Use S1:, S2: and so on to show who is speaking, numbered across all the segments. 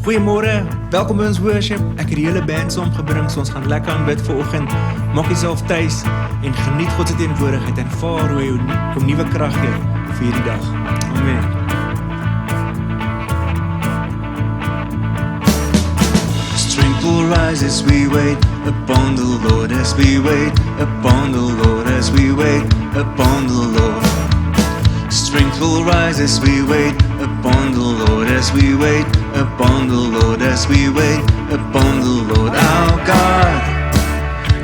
S1: Goeiemôre, welkom by ons worship. Ek het die hele band saamgebring, so ons gaan lekker aanbid vanoggend. Maak jouself tuis en geniet God se teenwoordigheid en ervaar hoe hy hom nuwe krag gee vir hierdie dag. Amen.
S2: Strength will rise as we wait upon the Lord, as we wait upon the Lord, as we wait upon the Lord. Strength will rise as we wait upon the Lord, as we wait upon the Lord, as we wait upon the Lord. Our God,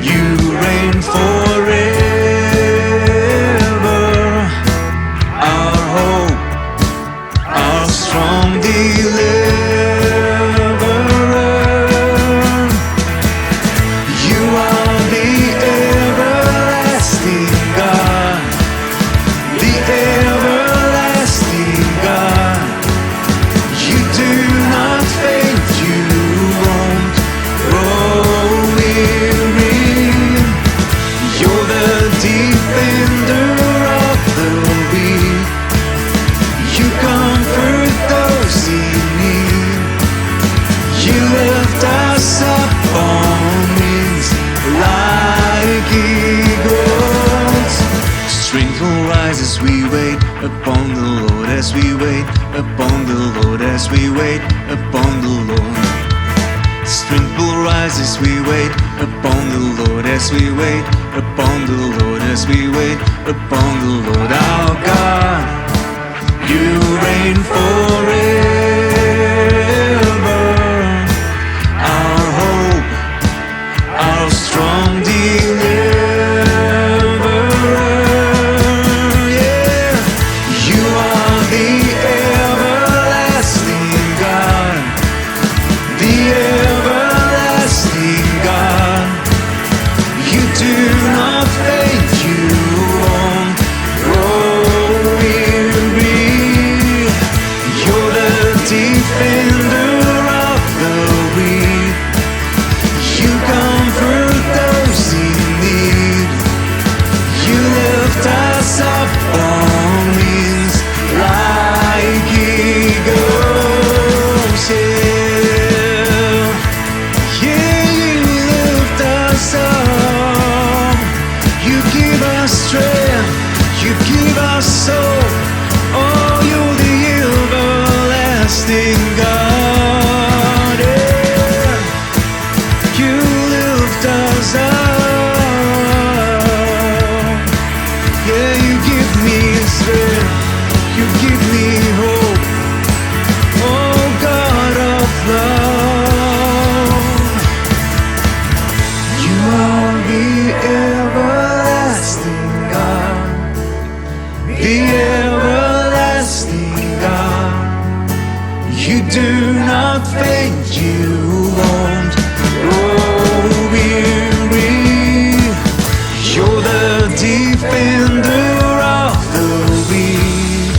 S2: you reign forever. Our hope, our strong deliverer. You are the everlasting God, the everlasting God. You do not faint, you won't grow weary. You're the defender of the weak. You comfort those in need. You lift us up on wings like eagles. Strength will rise as we wait upon the Lord, as we wait upon the Lord, as we wait upon the Lord. Strength will rise as we wait upon the Lord, as we wait upon the Lord, as we wait upon the Lord. Our God, you reign forever. Our hope, our strong deliverer. Yeah, you are the everlasting God, the everlasting God. You do not faint, you won't grow weary. You're the defender of the weak. You comfort those in need. You lift us up on wings like eagles. Yeah, yeah, you lift us up. You give us strength. You give us soul. Oh, you're the everlasting God. Yeah. You lift us up. Yeah, you give me strength. You give me hope. Oh, God of love. You are the everlasting God, the everlasting God. You do not faint, you won't grow weary. You're the defender of the weak.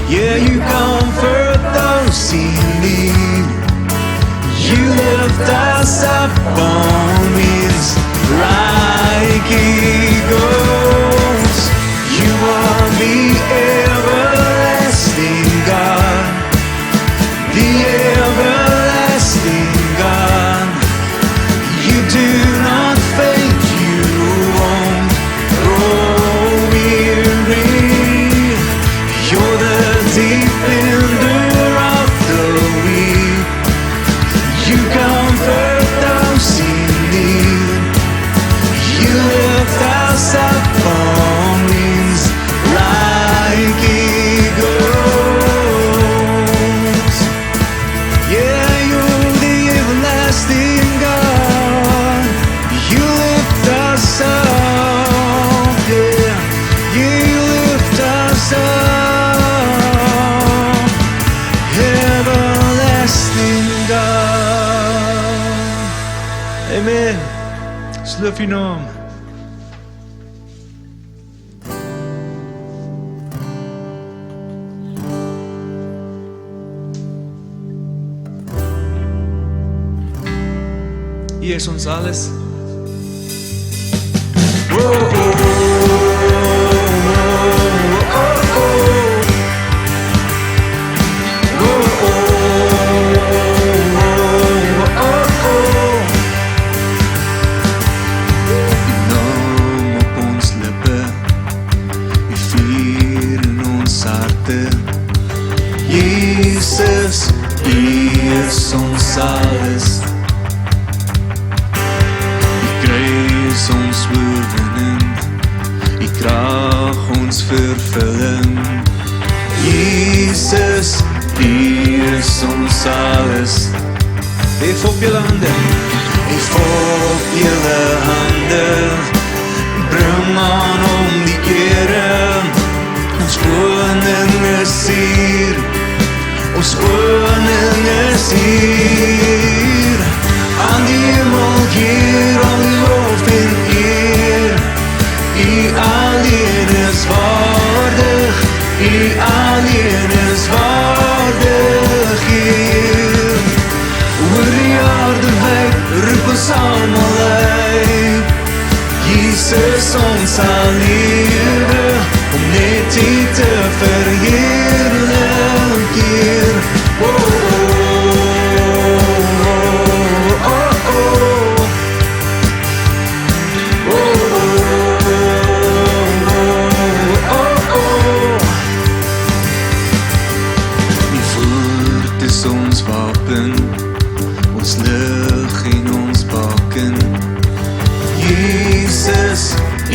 S2: Yeah, you comfort those in need. You lift us up on wings like eagles. You are the everlasting God, the everlasting God. You do not faint, you won't grow weary. You're the defender of the weak. You comfort those in need. You lift us up on wings like eagles. Yeah, you're the everlasting God. You lift us up. Yeah, you lift us up. Everlasting God.
S1: Amen. Sloof je naam. Hier is ons alles.
S2: Oh, Jesus, U is ons alles. Die kruis ons oorwinning, die krag ons vervulling. Jesus, U is ons alles.
S1: Hef op julle hande,
S2: Hef op julle hande, bring aan om die Here. Ons koning is hier, ons koning is hier. Aan die hemel hier, al die lof en eer. U alleen is waardig, U alleen is waardig hier. Oor die aarde wyd, roep ons almal uit. Jesus, ons sal lewe, om net U te verheerlik hier. Oh, oh, oh, oh, oh. Oh, oh, oh. Die woord is ons wapen, ons lig en ons baken. Jesus, U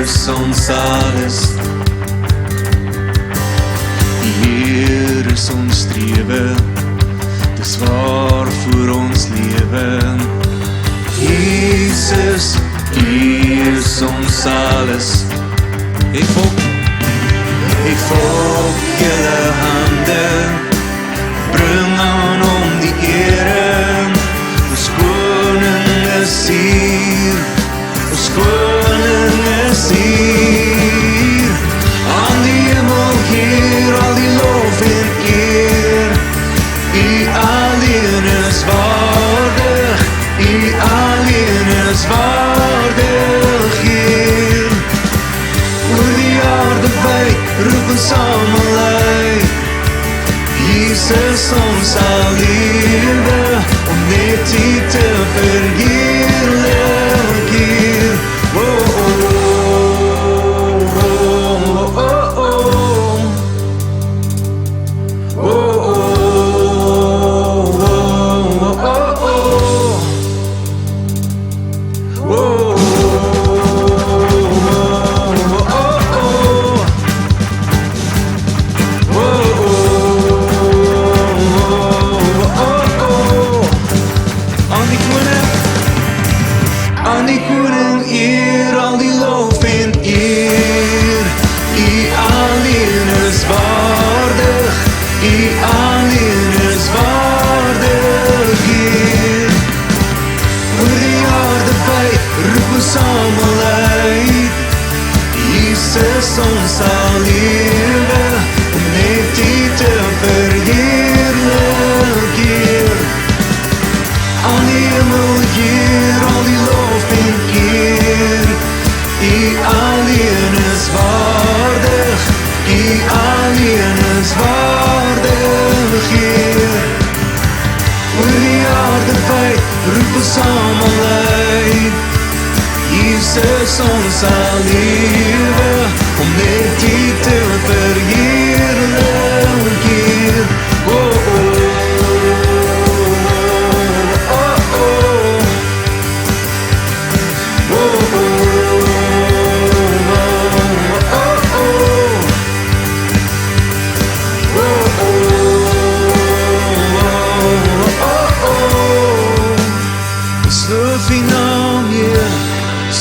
S2: is ons alles. Die Heer is ons strewe, dis waarvoor ons lewe. Jesus, U is ons alles.
S1: hef op,
S2: Hef op julle hande, bring aan om die Here. Ons koning is hier, ons koning is hier. Aan die hemel hier, al die lof en eer. U alleen is waardig, U alleen is waardig hier. Oor die aarde wyd, roep ons almal uit. Jesus, ons sal lewe, om net U te verheerlik hier. Oh, oh, oh, oh, oh, oh. Oh, oh, oh, oh, oh. Aan die koning eer, al die lof en eer. U alleen is waardig, U alleen is waardig hier. Oor die aarde wyd, roep ons almal uit. Jesus, ons sal lewe, om net U te verheerlik hier. Aan die hemel hier, al die lof en eer. U alleen is waardig, U alleen is waardig hier. Oor die aarde wyd, roep ons almal uit. Jesus, ons sal lewe, om net U te verheerlik hier. Oh, oh.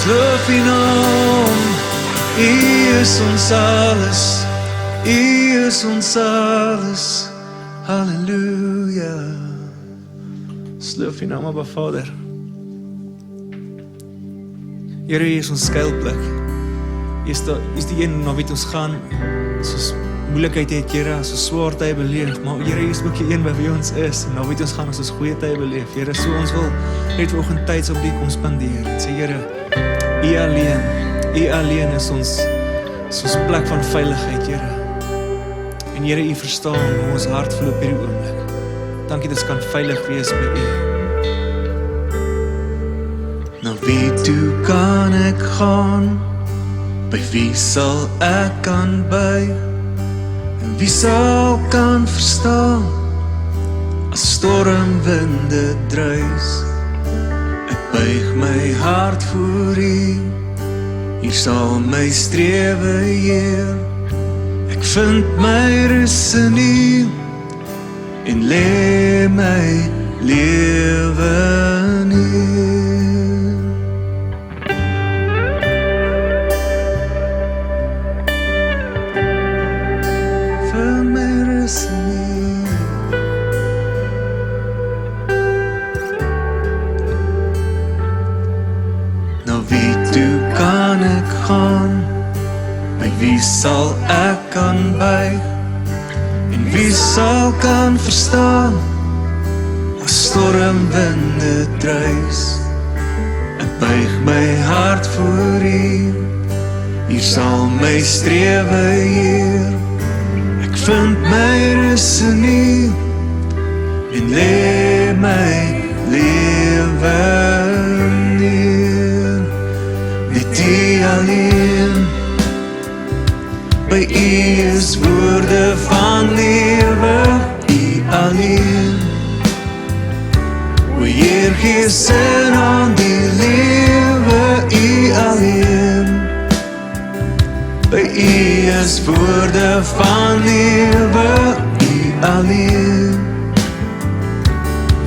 S2: Loof U naam, U is ons alles, U is ons alles, halleluja.
S1: loof U naam, Abba Vader. Here, U is ons skuilplek. U is die een na wie ons gaan, as ons moeilikheid het, Here, as ons swaar tye beleef, maar Here, U is ook die een by wie ons is, en na wie ons gaan as ons goeie tye beleef. Here, so ons wil net vanoggend tyds op die kom spandeer. En sê, Here, U alleen is ons plek van veiligheid, Here. En Here, U verstaan hoe ons hart voel op hierdie oomblik. Dankie dat ons kan veilig wees by U.
S2: Na wie toe kan ek gaan? By wie sal ek kan by? En wie sal kan verstaan as stormwinde druis? Ek buig my hart voor U, hier sal my strewe Heer. Ek vind my rus in U en lê my lewe neer. Vind my rus in U. Na wie toe kan ek gaan? By wie sal ek kan buig? En wie sal kan verstaan as stormwinde druis? Ek buig my hart voor U, hier sal my strewe Heer. Ek vind my rus in U en lê my lewe neer. Net U alleen, by U is woorde van lewe, U alleen. O Heer, gee sin aan die lewe, U alleen. By U is woorde van lewe, U alleen.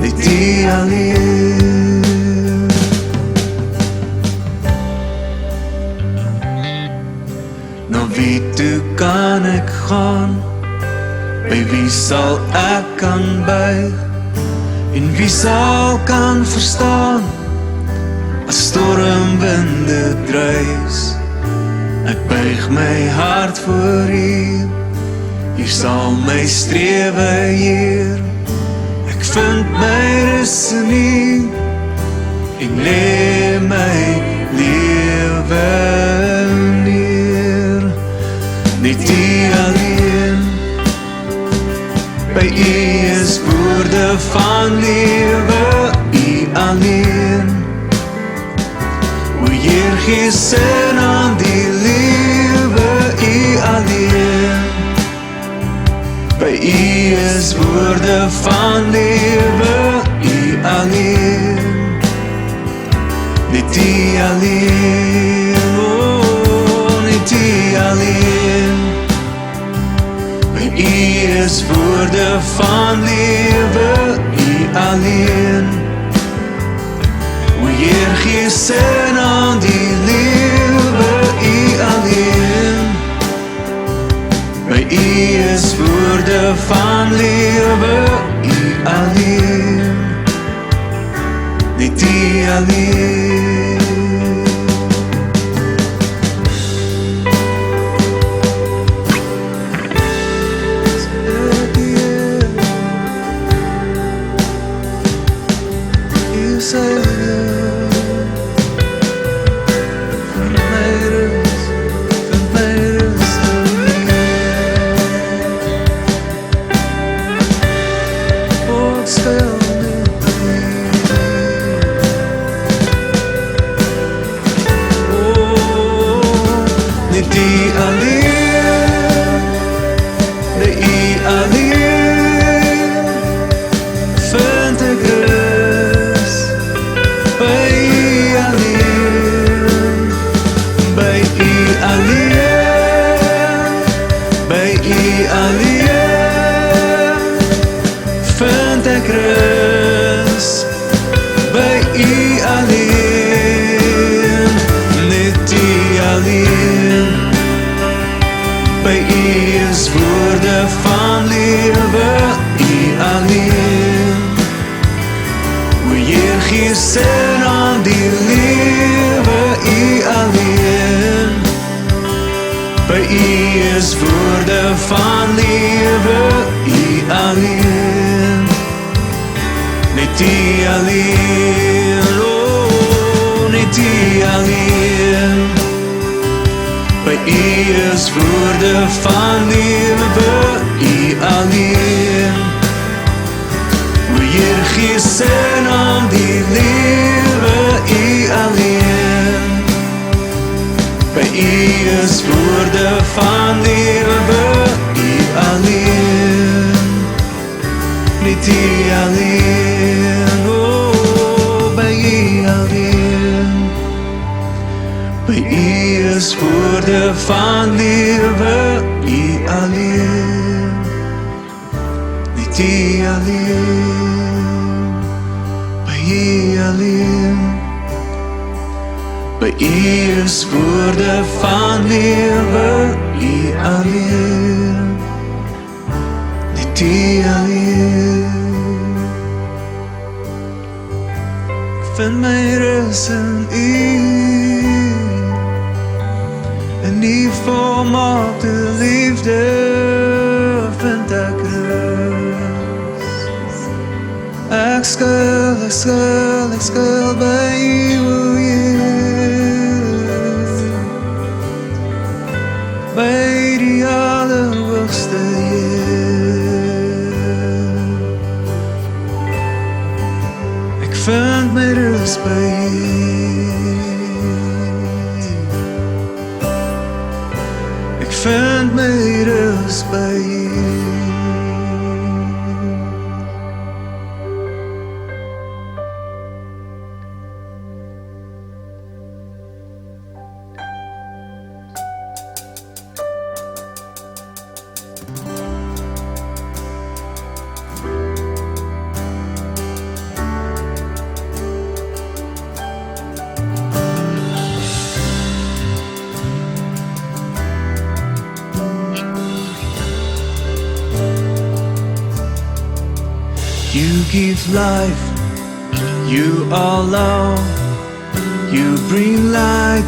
S2: Net U alleen. Na wie toe kan ek gaan? By wie sal ek kan buig? En wie sal kan verstaan as stormwinde druis? Ek buig my hart voor U, hier sal my strewe Heer. Ek vind my rus in U en lê my lewe neer. Net U alleen, by U is woorde van lewe, U alleen. O Heer, gee sin aan die lewe, U alleen. By U is woorde van lewe, U alleen. Net U alleen, oh, net U alleen. By U is woorde van lewe, U alleen. O Heer, gee sin aan die lewe, U alleen. By U is woorde van lewe, U alleen. Net U alleen. Vind ek rus by U alleen, net U alleen. By U is woorde van lewe, U alleen. O Heer, gee sin aan die lewe, U alleen. By U is woorde van lewe, U alleen. Net U alleen, oh, net U alleen. By U is woorde van lewe, U alleen. O Heer, gee sin aan die lewe, U alleen. By U is woorde van lewe, U alleen. die alleen, oh, by U alleen. By U is woorde van lewe, U alleen, net U alleen, by U alleen. By U is woorde van lewe, U alleen, net U alleen. Ek vind my rus in U, in U volmaakte liefde vind ek rus. Ek skuil by U, o Heer, by die allerhoogste Heer. Ek vind my rus by U, ek vind my rus by U. You give life, You are love, You bring light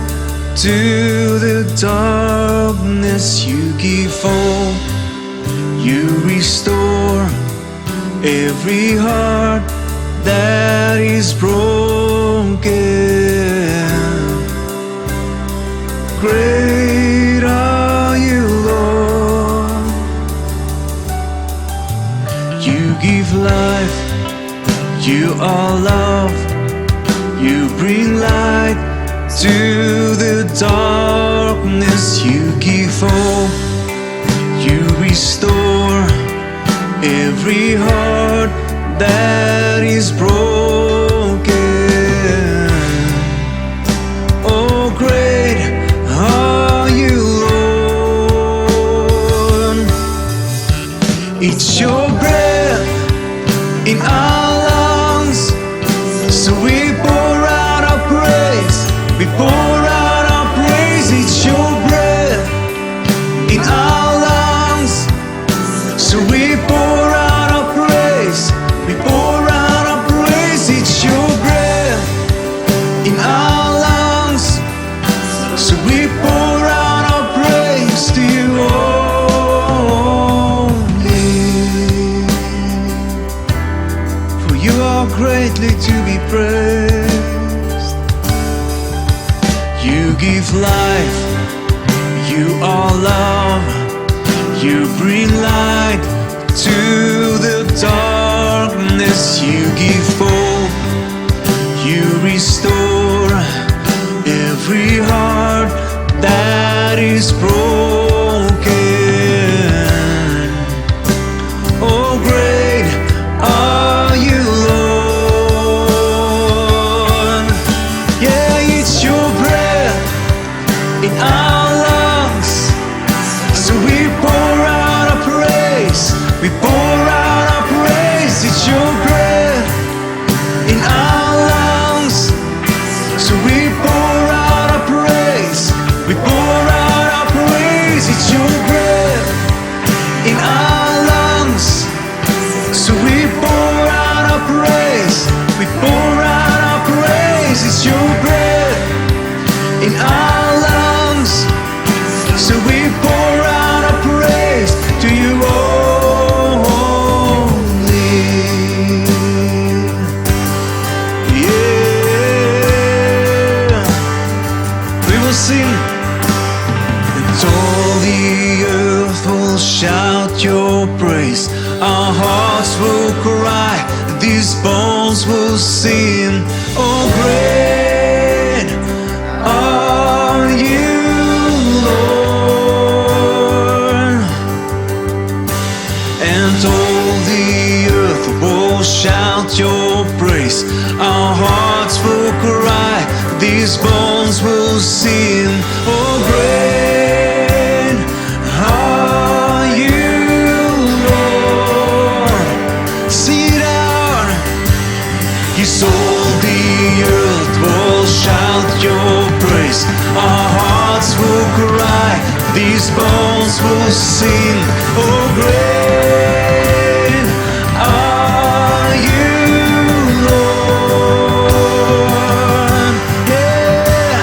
S2: to the darkness. You give hope, You restore every heart that is broken. Great are You, Lord. You give life, You are love, You bring light to the darkness. You give hope, You restore every heart that is broken. Oh, great are You, Lord. It's Your breath in our lungs, so we pour out our praise, we pour out our praise. It's Your breath in our lungs, so we pour out our praise, we pour out our praise. It's Your breath in our lungs, so we pour out our praise to You only. For You are greatly to be praised. You give life, You are love, You bring light to the darkness. You give hope, You restore every heart that is broken. Oh, great are You, Lord. Yeah, it's Your breath in our lungs, so we pour out our praise, we pour out our praise. It's Your breath in our lungs, so we pour out our praise, we pour out our praise. It's Your breath in our lungs, so we pour out our praise, we pour out our praise. It's Your breath in our lungs, so we pour out our praise to You only. Yeah, we will sing, and all the earth will shout Your praise. Our hearts will cry, these bones will sing. Oh, great are You, Lord. And all the earth will shout your praise. Our hearts will cry, these bones will sing. Oh, great are you, Lord. Sing it out. Yes, all the earth will shout your praise. Our hearts will cry, these bones will sing. Oh, great are you, Lord. Yeah.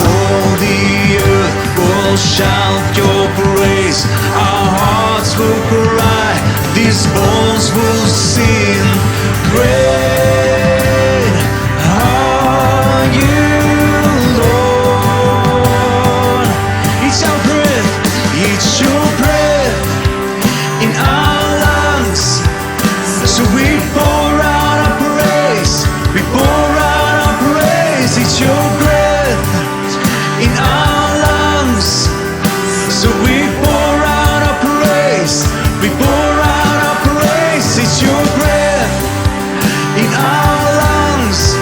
S2: All the earth will shout your praise. Our hearts will cry, these bones will sing. Great are you, Lord. It's our breath, it's your breath in our lungs. So we pour out our praise, we pour out our praise. It's your breath in our lungs. So we pour out our praise, we pour out our praise. It's your breath in our lungs.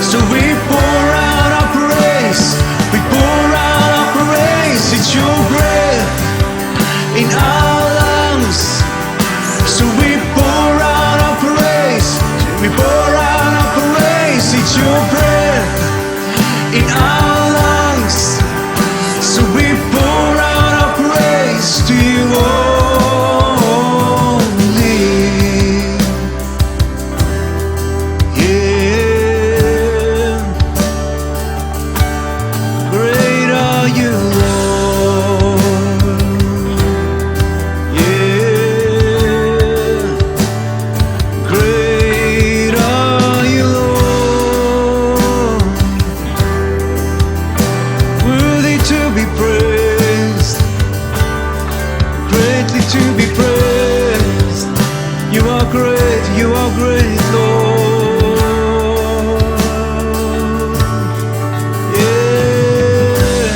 S2: So we pour out our praise, we pour out our praise. It's your breath in our lungs. So we pour out our praise, we pour out our praise. It's your breath in our lungs. So we pour out our praise to you only. Yeah. Great are you, Lord. Yeah. Great are you, Lord. Worthy to be praised, greatly to be praised. You are great, Lord. Yeah.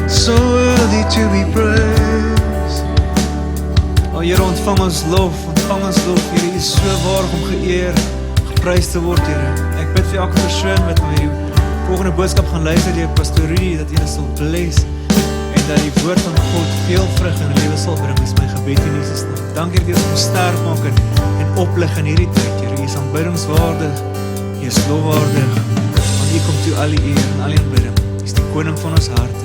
S2: So worthy to be praised.
S1: O Here, ontvang ons lof, Here. U is so waardig om geëer, geprys te word, Here. Ek bid vir elke persoon wat na die volgende boodskap gaan luister, deur Pastor Rudy, dat hulle sal bless en dat die woord van God veel vrug in hulle lewe sal bring. Dis my gebed in Jesus naam. Dankie dat jy ons sterk maak en oplig in hierdie tyd, Here. U is aanbiddingswaardig, U is lofwaardig. Aan U kom toe al die eer en al die aanbidding. U is die koning van ons harte.